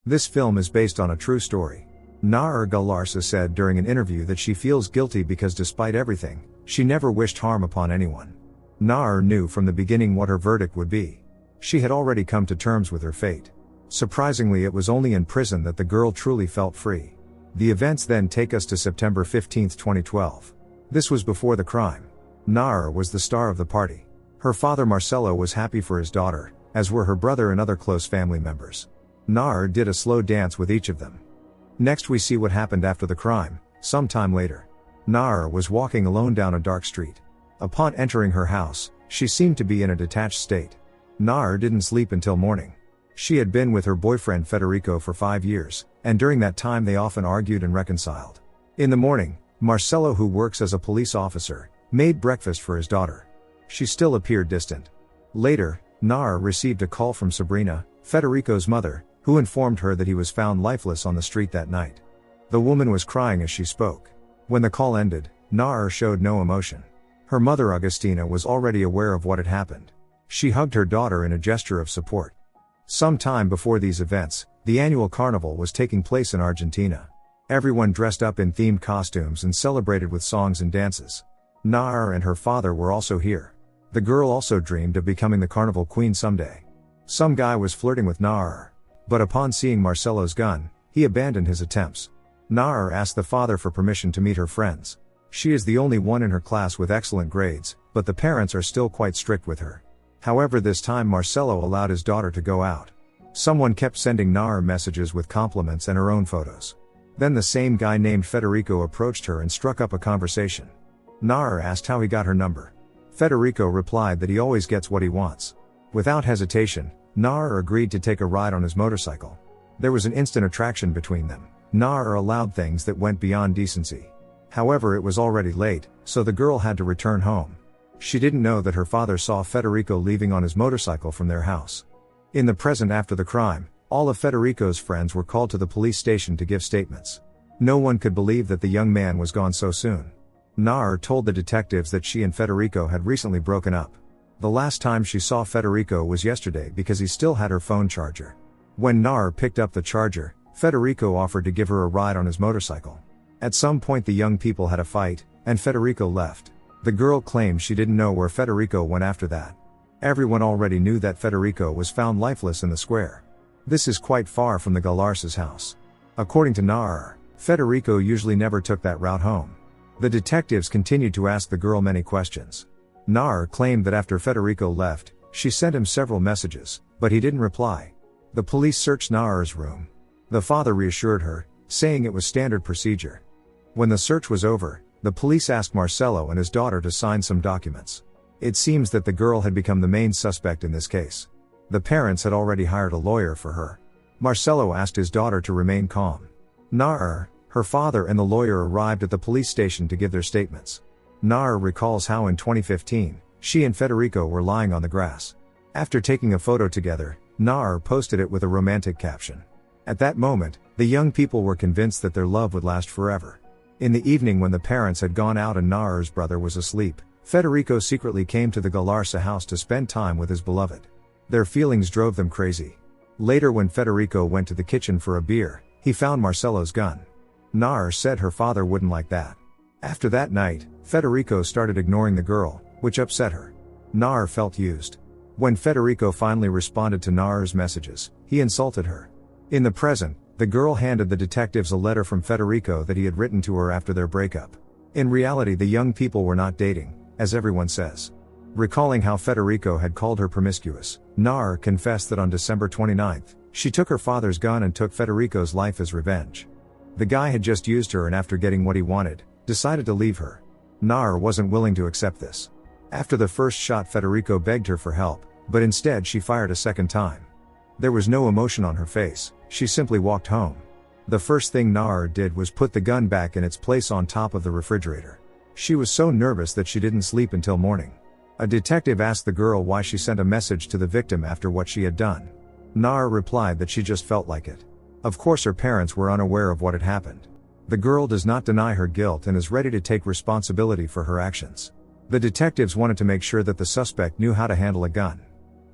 This film is based on a true story. Nahir Galarsa said during an interview that she feels guilty because despite everything, she never wished harm upon anyone. Nahir knew from the beginning what her verdict would be. She had already come to terms with her fate. Surprisingly, it was only in prison that the girl truly felt free. The events then take us to September 15, 2012. This was before the crime. Nahir was the star of the party. Her father Marcelo was happy for his daughter, as were her brother and other close family members. Nahir did a slow dance with each of them. Next we see what happened after the crime, some time later. Nahir was walking alone down a dark street. Upon entering her house, she seemed to be in a detached state. Nahir didn't sleep until morning. She had been with her boyfriend Federico for 5 years, and during that time they often argued and reconciled. In the morning, Marcelo, who works as a police officer, made breakfast for his daughter. She still appeared distant. Later, Nahir received a call from Sabrina, Federico's mother, who informed her that he was found lifeless on the street that night. The woman was crying as she spoke. When the call ended, Nahir showed no emotion. Her mother Agustina was already aware of what had happened. She hugged her daughter in a gesture of support. Some time before these events, the annual carnival was taking place in Argentina. Everyone dressed up in themed costumes and celebrated with songs and dances. Nahir and her father were also here. The girl also dreamed of becoming the carnival queen someday. Some guy was flirting with Nahir. But upon seeing Marcelo's gun, he abandoned his attempts. Nahir asked the father for permission to meet her friends. She is the only one in her class with excellent grades, but the parents are still quite strict with her. However, this time Marcelo allowed his daughter to go out. Someone kept sending Nahir messages with compliments and her own photos. Then the same guy named Federico approached her and struck up a conversation. Nahir asked how he got her number. Federico replied that he always gets what he wants. Without hesitation, Nahir agreed to take a ride on his motorcycle. There was an instant attraction between them. Nahir allowed things that went beyond decency. However, it was already late, so the girl had to return home. She didn't know that her father saw Federico leaving on his motorcycle from their house. In the present after the crime, all of Federico's friends were called to the police station to give statements. No one could believe that the young man was gone so soon. Nahir told the detectives that she and Federico had recently broken up. The last time she saw Federico was yesterday because he still had her phone charger. When Nahir picked up the charger, Federico offered to give her a ride on his motorcycle. At some point the young people had a fight, and Federico left. The girl claimed she didn't know where Federico went after that. Everyone already knew that Federico was found lifeless in the square. This is quite far from the Galarsa's house. According to Nahir, Federico usually never took that route home. The detectives continued to ask the girl many questions. Nahir claimed that after Federico left, she sent him several messages, but he didn't reply. The police searched Nahir's room. The father reassured her, saying it was standard procedure. When the search was over, the police asked Marcelo and his daughter to sign some documents. It seems that the girl had become the main suspect in this case. The parents had already hired a lawyer for her. Marcelo asked his daughter to remain calm. Nahir, her father and the lawyer arrived at the police station to give their statements. Nahir recalls how in 2015, she and Federico were lying on the grass. After taking a photo together, Nahir posted it with a romantic caption. At that moment, the young people were convinced that their love would last forever. In the evening when the parents had gone out and Nahir's brother was asleep, Federico secretly came to the Galarsa house to spend time with his beloved. Their feelings drove them crazy. Later when Federico went to the kitchen for a beer, he found Marcelo's gun. Nahir said her father wouldn't like that. After that night, Federico started ignoring the girl, which upset her. Nahir felt used. When Federico finally responded to Nahir's messages, he insulted her. In the present, the girl handed the detectives a letter from Federico that he had written to her after their breakup. In reality, the young people were not dating, as everyone says. Recalling how Federico had called her promiscuous, Nahir confessed that on December 29th, she took her father's gun and took Federico's life as revenge. The guy had just used her and after getting what he wanted, decided to leave her. Nahir wasn't willing to accept this. After the first shot, Federico begged her for help, but instead she fired a second time. There was no emotion on her face, she simply walked home. The first thing Nahir did was put the gun back in its place on top of the refrigerator. She was so nervous that she didn't sleep until morning. A detective asked the girl why she sent a message to the victim after what she had done. Nahir replied that she just felt like it. Of course her parents were unaware of what had happened. The girl does not deny her guilt and is ready to take responsibility for her actions. The detectives wanted to make sure that the suspect knew how to handle a gun.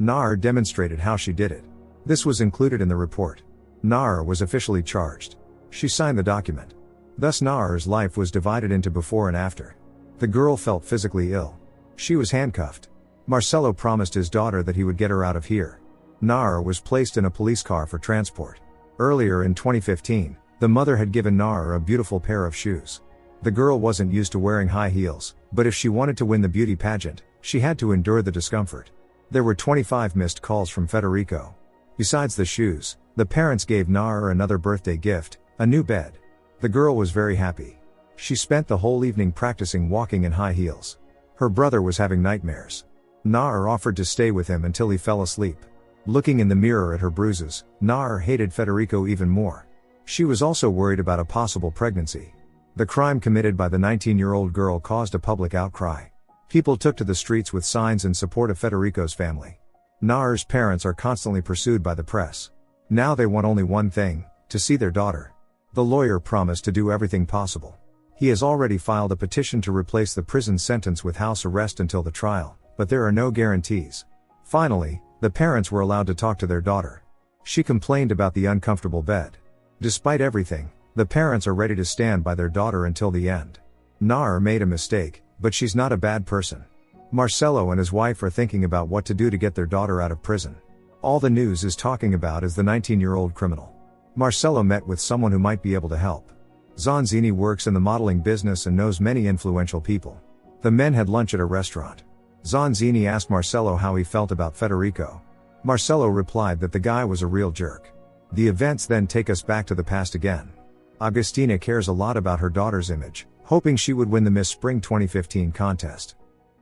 Nahir demonstrated how she did it. This was included in the report. Nahir was officially charged. She signed the document. Thus Nahir's life was divided into before and after. The girl felt physically ill. She was handcuffed. Marcelo promised his daughter that he would get her out of here. Nahir was placed in a police car for transport. Earlier in 2015, the mother had given Nahir a beautiful pair of shoes. The girl wasn't used to wearing high heels, but if she wanted to win the beauty pageant, she had to endure the discomfort. There were 25 missed calls from Federico. Besides the shoes, the parents gave Nahir another birthday gift, a new bed. The girl was very happy. She spent the whole evening practicing walking in high heels. Her brother was having nightmares. Nahir offered to stay with him until he fell asleep. Looking in the mirror at her bruises, Nahir hated Federico even more. She was also worried about a possible pregnancy. The crime committed by the 19-year-old girl caused a public outcry. People took to the streets with signs in support of Federico's family. Nahir's parents are constantly pursued by the press. Now they want only one thing: to see their daughter. The lawyer promised to do everything possible. He has already filed a petition to replace the prison sentence with house arrest until the trial, but there are no guarantees. Finally, the parents were allowed to talk to their daughter. She complained about the uncomfortable bed. Despite everything, the parents are ready to stand by their daughter until the end. Nahir made a mistake, but she's not a bad person. Marcelo and his wife are thinking about what to do to get their daughter out of prison. All the news is talking about is the 19-year-old criminal. Marcelo met with someone who might be able to help. Zonzini works in the modeling business and knows many influential people. The men had lunch at a restaurant. Zonzini asked Marcelo how he felt about Federico. Marcelo replied that the guy was a real jerk. The events then take us back to the past again. Agustina cares a lot about her daughter's image, hoping she would win the Miss Spring 2015 contest.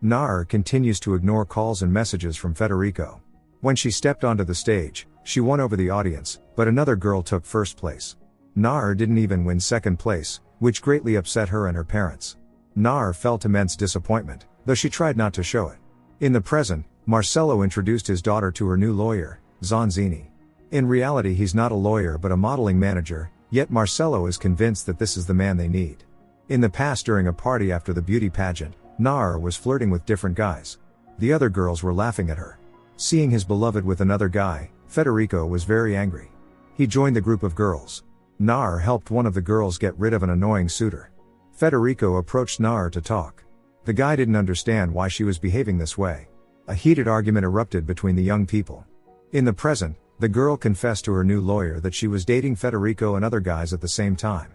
Nahir continues to ignore calls and messages from Federico. When she stepped onto the stage, she won over the audience, but another girl took first place. Nahir didn't even win second place, which greatly upset her and her parents. Nahir felt immense disappointment, though she tried not to show it. In the present, Marcelo introduced his daughter to her new lawyer, Zonzini. In reality, he's not a lawyer but a modeling manager, yet Marcelo is convinced that this is the man they need. In the past, during a party after the beauty pageant, Nahir was flirting with different guys. The other girls were laughing at her. Seeing his beloved with another guy, Federico was very angry. He joined the group of girls. Nahir helped one of the girls get rid of an annoying suitor. Federico approached Nahir to talk. The guy didn't understand why she was behaving this way. A heated argument erupted between the young people. In the present, the girl confessed to her new lawyer that she was dating Federico and other guys at the same time.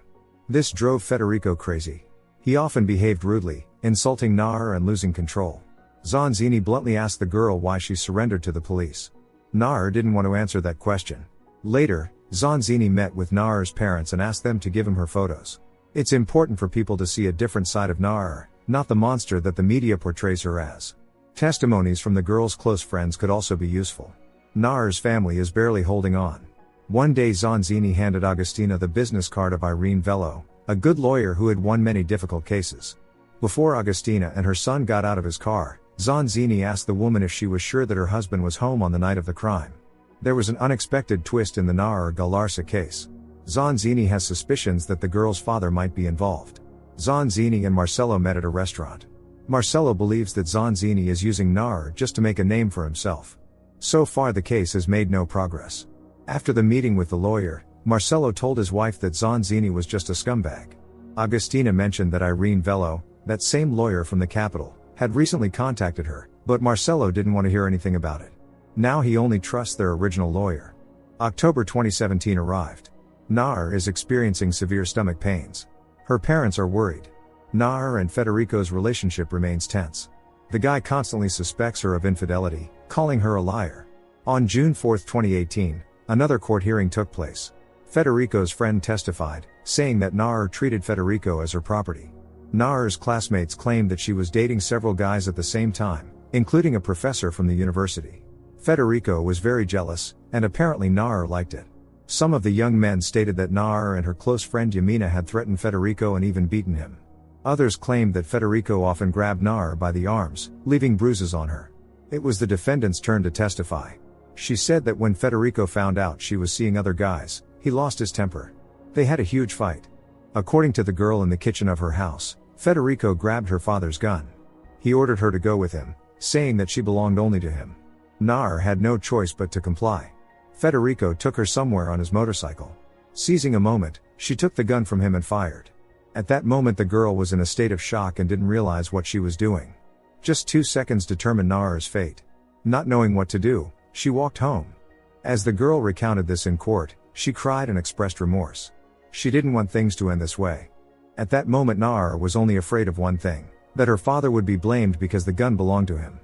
This drove Federico crazy. He often behaved rudely, insulting Nahir and losing control. Zonzini bluntly asked the girl why she surrendered to the police. Nahir didn't want to answer that question. Later, Zonzini met with Nahir's parents and asked them to give him her photos. It's important for people to see a different side of Nahir, not the monster that the media portrays her as. Testimonies from the girl's close friends could also be useful. Nahir's family is barely holding on. One day Zonzini handed Agustina the business card of Irene Vello, a good lawyer who had won many difficult cases. Before Agustina and her son got out of his car, Zonzini asked the woman if she was sure that her husband was home on the night of the crime. There was an unexpected twist in the Nahir Galarza case. Zonzini has suspicions that the girl's father might be involved. Zonzini and Marcelo met at a restaurant. Marcelo believes that Zonzini is using Nahir just to make a name for himself. So far the case has made no progress. After the meeting with the lawyer, Marcelo told his wife that Zonzini was just a scumbag. Agustina mentioned that Irene Vello, that same lawyer from the capital, had recently contacted her, but Marcelo didn't want to hear anything about it. Now he only trusts their original lawyer. October 2017 arrived. Nahir is experiencing severe stomach pains. Her parents are worried. Nahir and Federico's relationship remains tense. The guy constantly suspects her of infidelity, calling her a liar. On June 4, 2018, another court hearing took place. Federico's friend testified, saying that Nahir treated Federico as her property. Nahir's classmates claimed that she was dating several guys at the same time, including a professor from the university. Federico was very jealous, and apparently Nahir liked it. Some of the young men stated that Nahir and her close friend Yamina had threatened Federico and even beaten him. Others claimed that Federico often grabbed Nahir by the arms, leaving bruises on her. It was the defendant's turn to testify. She said that when Federico found out she was seeing other guys, he lost his temper. They had a huge fight. According to the girl in the kitchen of her house, Federico grabbed her father's gun. He ordered her to go with him, saying that she belonged only to him. Nahir had no choice but to comply. Federico took her somewhere on his motorcycle. Seizing a moment, she took the gun from him and fired. At that moment the girl was in a state of shock and didn't realize what she was doing. Just 2 seconds determined Nahir's fate. Not knowing what to do, she walked home. As the girl recounted this in court, she cried and expressed remorse. She didn't want things to end this way. At that moment Nahir was only afraid of one thing, that her father would be blamed because the gun belonged to him.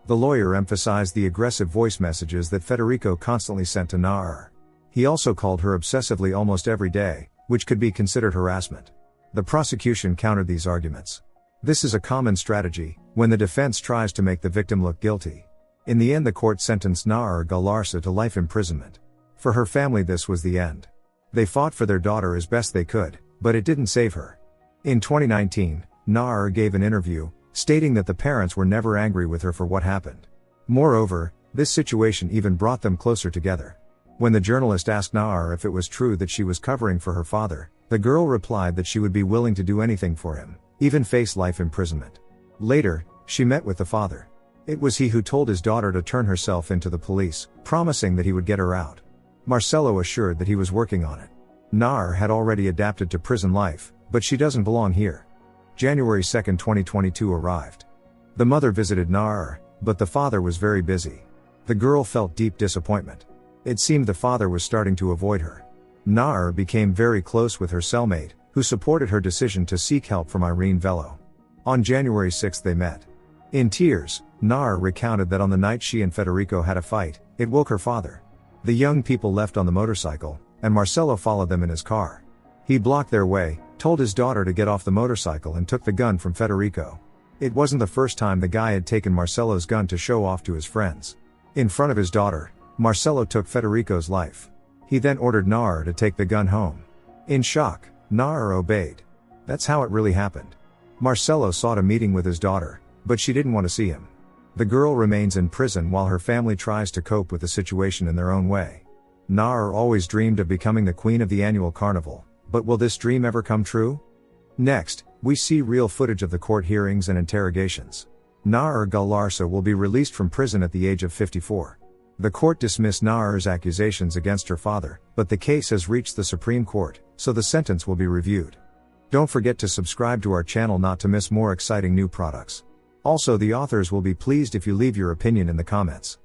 The lawyer emphasized the aggressive voice messages that Federico constantly sent to Nahir. He also called her obsessively almost every day, which could be considered harassment. The prosecution countered these arguments. This is a common strategy, when the defense tries to make the victim look guilty. In the end the court sentenced Nahir Galarza to life imprisonment. For her family this was the end. They fought for their daughter as best they could, but it didn't save her. In 2019, Nahir gave an interview, stating that the parents were never angry with her for what happened. Moreover, this situation even brought them closer together. When the journalist asked Nahir if it was true that she was covering for her father, the girl replied that she would be willing to do anything for him, even face life imprisonment. Later, she met with the father. It was he who told his daughter to turn herself into the police, promising that he would get her out. Marcelo assured that he was working on it. Nahir had already adapted to prison life, but she doesn't belong here. January 2, 2022 arrived. The mother visited Nahir, but the father was very busy. The girl felt deep disappointment. It seemed the father was starting to avoid her. Nahir became very close with her cellmate, who supported her decision to seek help from Irene Velo. On January 6 they met. In tears, Nahir recounted that on the night she and Federico had a fight, it woke her father. The young people left on the motorcycle, and Marcelo followed them in his car. He blocked their way, told his daughter to get off the motorcycle and took the gun from Federico. It wasn't the first time the guy had taken Marcelo's gun to show off to his friends. In front of his daughter, Marcelo took Federico's life. He then ordered Nahir to take the gun home. In shock, Nahir obeyed. That's how it really happened. Marcelo sought a meeting with his daughter, but she didn't want to see him. The girl remains in prison while her family tries to cope with the situation in their own way. Nahir always dreamed of becoming the queen of the annual carnival, but will this dream ever come true? Next, we see real footage of the court hearings and interrogations. Nahir Galarza will be released from prison at the age of 54. The court dismissed Nahir's accusations against her father, but the case has reached the Supreme Court, so the sentence will be reviewed. Don't forget to subscribe to our channel not to miss more exciting new products. Also, the authors will be pleased if you leave your opinion in the comments.